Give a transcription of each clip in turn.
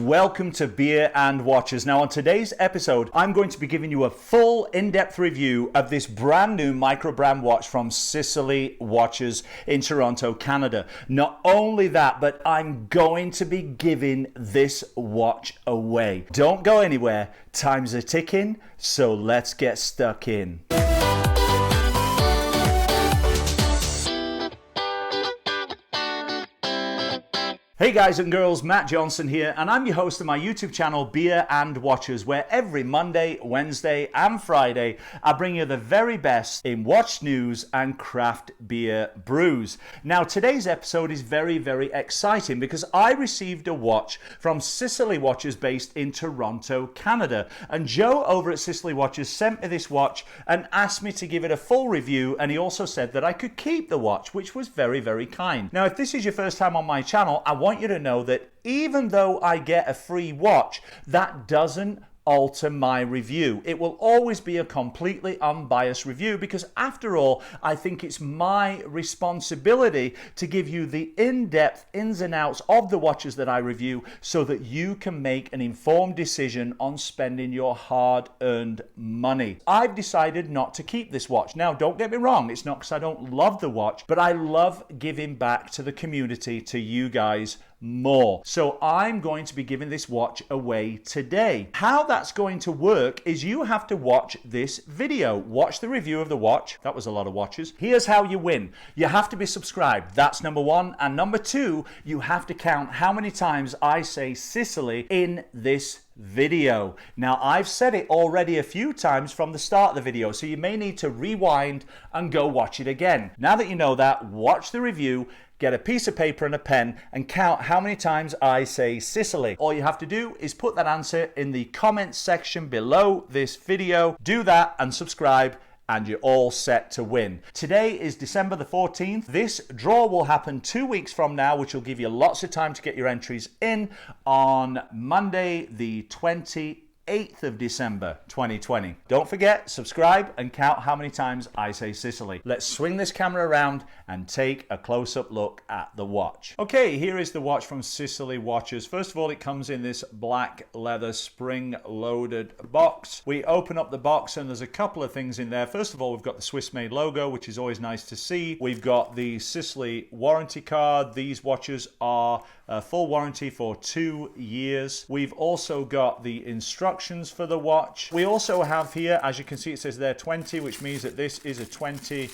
Welcome to Beer and Watches. Now on today's episode, I'm going to be giving you a full in-depth review of this brand new micro brand watch from Sicily Watches in Toronto, Canada. Not only that, but I'm going to be giving this watch away. Don't go anywhere. Time's a ticking, so let's get stuck in. Hey guys and girls, Matt Johnson here, and I'm your host of my YouTube channel, Beer and Watches, where every Monday, Wednesday, and Friday, I bring you the very best in watch news and craft beer brews. Now, today's episode is very, very exciting because I received a watch from Sicily Watches based in Toronto, Canada. And Joe over at Sicily Watches sent me this watch and asked me to give it a full review, and he also said that I could keep the watch, which was very, very kind. Now, if this is your first time on my channel, I want you to know that even though I get a free watch, that doesn't alter my review. It will always be a completely unbiased review because after all, I think it's my responsibility to give you the in-depth ins and outs of the watches that I review so that you can make an informed decision on spending your hard-earned money. I've decided not to keep this watch. Now, don't get me wrong, it's not because I don't love the watch, but I love giving back to the community, to you guys, more. So I'm going to be giving this watch away today. How that's going to work is you have to watch this video. Watch the review of the watch. That was a lot of watches. Here's how you win. You have to be subscribed. That's number one. And number two, you have to count how many times I say Sicily in this video. Now, I've said it already a few times from the start of the video, so you may need to rewind and go watch it again. Now that you know that, watch the review, get a piece of paper and a pen and count how many times I say Sicily. All you have to do is put that answer in the comments section below this video. Do that and subscribe, and you're all set to win. Today is December the 14th. This draw will happen 2 weeks from now, which will give you lots of time to get your entries in on Monday, the 28th of December 2020. Don't forget, subscribe and count how many times I say Sicily. Let's swing this camera around and take a close-up look at the watch. Okay, here is the watch from Sicily Watches. First of all, it comes in this black leather spring-loaded box. We open up the box and there's a couple of things in there. First of all, we've got the Swiss-made logo, which is always nice to see. We've got the Sicily warranty card. These watches are full warranty for 2 years. We've also got the instructions for the watch. We also have here, as you can see, it says there 20, which means that this is a 20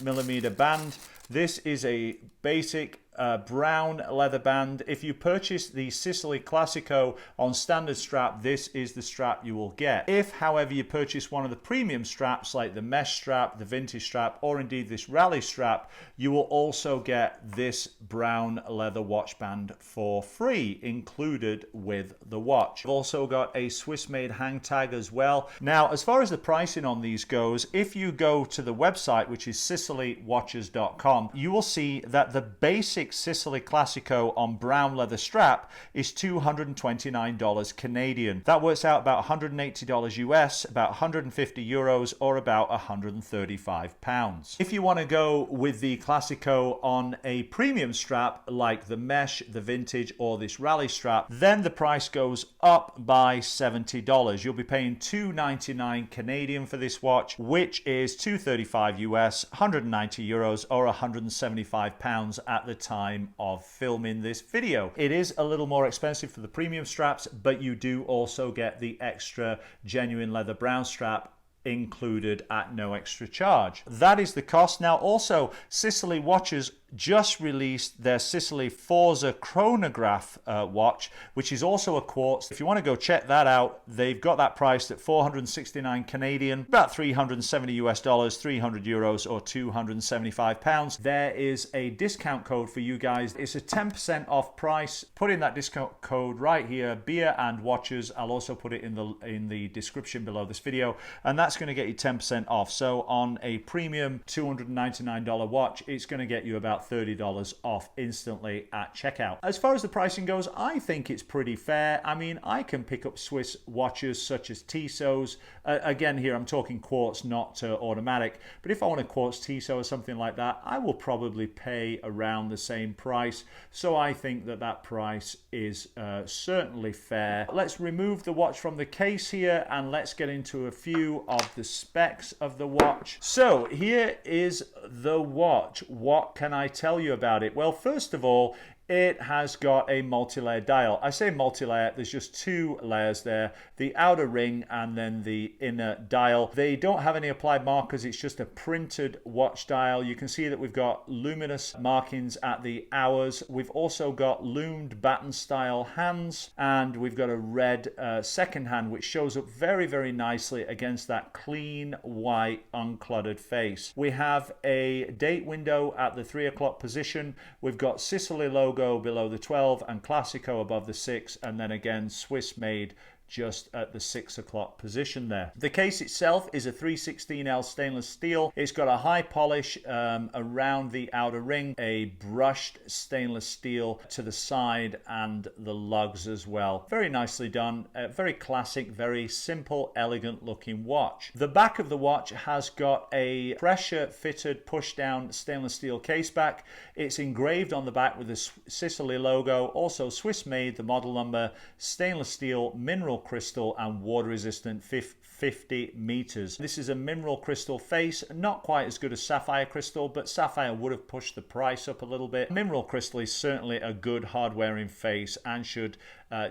millimeter band. This is a basic brown leather band. If you purchase the Sicily Classico on standard strap, this is the strap you will get. If, however, you purchase one of the premium straps like the mesh strap, the vintage strap, or indeed this rally strap, you will also get this brown leather watch band for free included with the watch. I've also got a Swiss-made hang tag as well. Now, as far as the pricing on these goes, if you go to the website, which is sicilywatches.com, you will see that the basic Sicily Classico on brown leather strap is $229 Canadian. That works out about $180 US, about 150 euros, or about 135 pounds. If you want to go with the Classico on a premium strap like the mesh, the vintage, or this rally strap, then the price goes up by $70. You'll be paying $299 Canadian for this watch, which is 235 US, 190 euros, or 175 pounds at the time of filming this video. It is a little more expensive for the premium straps, but you do also get the extra genuine leather brown strap included at no extra charge. That is the cost. Now, also, Sicily Watches just released their Sicily Forza Chronograph watch, which is also a quartz. If you want to go check that out, they've got that priced at 469 Canadian, about 370 US dollars, 300 euros, or 275 pounds. There is a discount code for you guys. It's a 10% off price. Put in that discount code right here, Beer and Watches. I'll also put it in the description below this video, and that's going to get you 10% off. So on a premium $299 watch, it's going to get you about about $30 off instantly at checkout. As far as the pricing goes, I think it's pretty fair. I mean, I can pick up Swiss watches such as Tissot's. Again, here I'm talking quartz, not automatic. But if I want a quartz Tissot or something like that, I will probably pay around the same price. So I think that that price is certainly fair. Let's remove the watch from the case here and let's get into a few of the specs of the watch. So here is the watch. What can I tell you about it? Well, first of all, it has got a multi-layer dial. I say multi-layer, there's just two layers there, the outer ring and then the inner dial. They don't have any applied markers, it's just a printed watch dial. You can see that we've got luminous markings at the hours. We've also got loomed baton style hands, and we've got a red second hand which shows up very, very nicely against that clean white uncluttered face. We have a date window at the 3 o'clock position. We've got Sicily logo below the 12 and Classico above the 6, and then again Swiss made just at the 6 o'clock position there. The case itself is a 316L stainless steel. It's got a high polish around the outer ring, a brushed stainless steel to the side and the lugs as well. Very nicely done, very classic, very simple, elegant looking watch. The back of the watch has got a pressure fitted push down stainless steel case back. It's engraved on the back with the Sicily logo, also Swiss made, the model number, stainless steel, mineral crystal and water resistant 50 meters. This is a mineral crystal face, not quite as good as sapphire crystal, but sapphire would have pushed the price up a little bit. Mineral crystal is certainly a good hard wearing face and should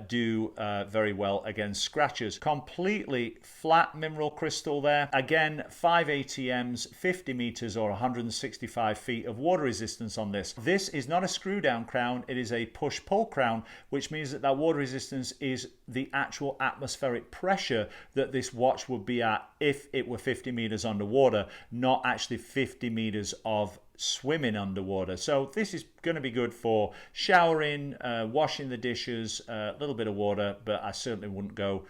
do very well against scratches. Completely flat mineral crystal there. Again, 5 ATMs, 50 meters or 165 feet of water resistance on this. This is not a screw down crown, it is a push pull crown, which means that that water resistance is the actual atmospheric pressure that this watch would be at if it were 50 meters underwater, not actually 50 meters of swimming underwater. So this is going to be good for showering, washing the dishes, a little bit of water, but I certainly wouldn't go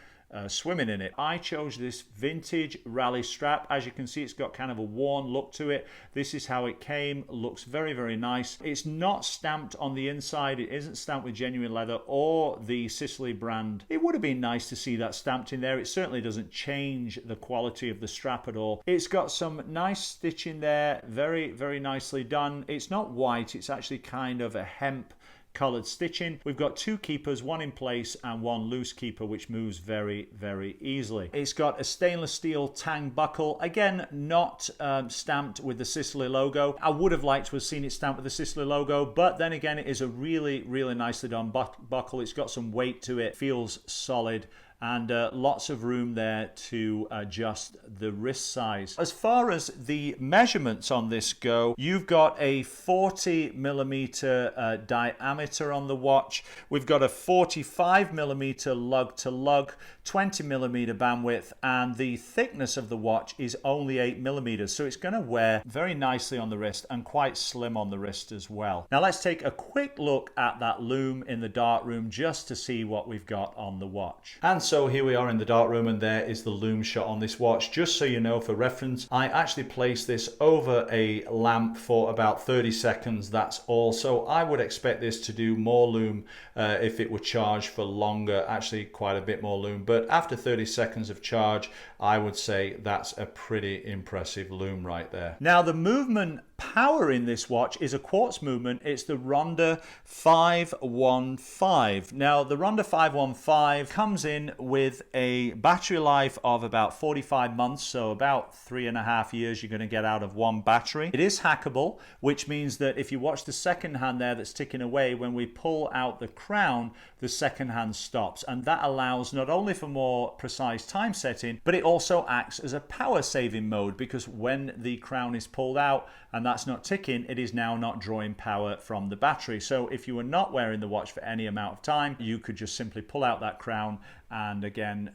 swimming in it. I chose this vintage rally strap. As you can see, it's got kind of a worn look to it. This is how it came. Looks very, very nice. It's not stamped on the inside. It isn't stamped with genuine leather or the Sicily brand. It would have been nice to see that stamped in there. It certainly doesn't change the quality of the strap at all. It's got some nice stitching there. Very, very nicely done. It's not white. It's actually kind of a hemp colored stitching. We've got two keepers, one in place and one loose keeper, which moves very, very easily. It's got a stainless steel tang buckle, again not stamped with the Sicily logo. I would have liked to have seen it stamped with the Sicily logo, but then again it is a really, really nicely done buckle. It's got some weight to it, feels solid, and lots of room there to adjust the wrist size. As far as the measurements on this go, you've got a 40 millimeter diameter on the watch. We've got a 45 millimeter lug to lug, 20 millimeter bandwidth, and the thickness of the watch is only 8 millimeters. So it's going to wear very nicely on the wrist and quite slim on the wrist as well. Now let's take a quick look at that loom in the darkroom just to see what we've got on the watch. And so here we are in the darkroom, and there is the loom shot on this watch. Just so you know, for reference, I actually placed this over a lamp for about 30 seconds. That's all. So I would expect this to do more loom if it were charged for longer, actually quite a bit more loom. But after 30 seconds of charge, I would say that's a pretty impressive loom right there. Now the movement power in this watch is a quartz movement. It's the Ronda 515. Now the Ronda 515 comes in with a battery life of about 45 months, so about 3.5 years you're going to get out of one battery. It is hackable, which means that if you watch the second hand there that's ticking away, when we pull out the crown, the second hand stops, and that allows not only for more precise time setting, but it also acts as a power saving mode, because when the crown is pulled out and that's not ticking, it is now not drawing power from the battery. So if you were not wearing the watch for any amount of time, you could just simply pull out that crown and again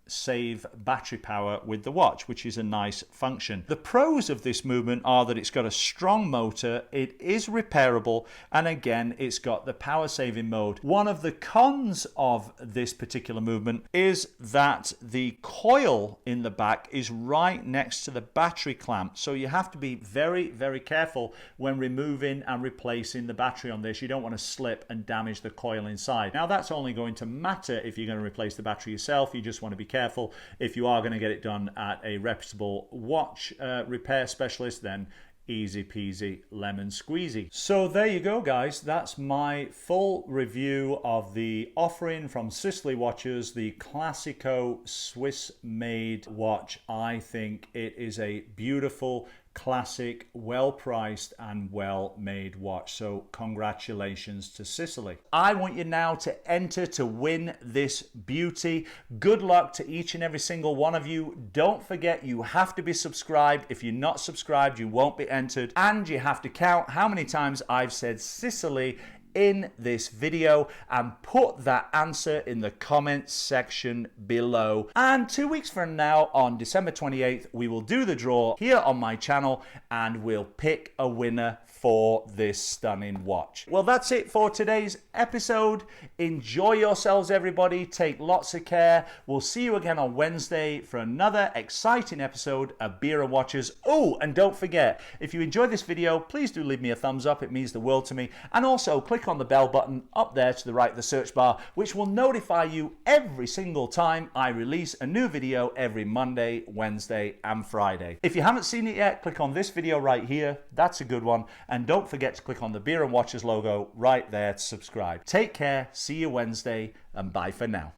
save battery power with the watch, which is a nice function. The pros of this movement are that it's got a strong motor, it is repairable, and again it's got the power saving mode. One of the cons of this particular movement is that the coil in the back is right next to the battery clamp, so you have to be very careful when removing and replacing the battery on this. You don't want to slip and damage the coil inside. Now that's only going to matter if you're going to replace the battery yourself. You just want to be careful. If you are going to get it done at a reputable watch repair specialist, then easy peasy lemon squeezy. So there you go, guys. That's my full review of the offering from Sicily Watches, the Classico Swiss made watch. I think it is a beautiful, classic, well priced and well made watch. So congratulations to Sicily. I want you now to enter to win this beauty. Good luck to each and every single one of you. Don't forget, you have to be subscribed. If you're not subscribed, you won't be entered, and you have to count how many times I've said Sicily in this video and put that answer in the comments section below. And 2 weeks from now, on December 28th, we will do the draw here on my channel and we'll pick a winner for this stunning watch. Well, that's it for today's episode. Enjoy yourselves, everybody. Take lots of care. We'll see you again on Wednesday for another exciting episode of Beer and Watches. Oh, and don't forget, if you enjoyed this video, please do leave me a thumbs up. It means the world to me. And also click on the bell button up there to the right of the search bar, which will notify you every single time I release a new video every Monday, Wednesday, and Friday. If you haven't seen it yet, click on this video right here. That's a good one. And don't forget to click on the Beer and Watches logo right there to subscribe. Take care, see you Wednesday, and bye for now.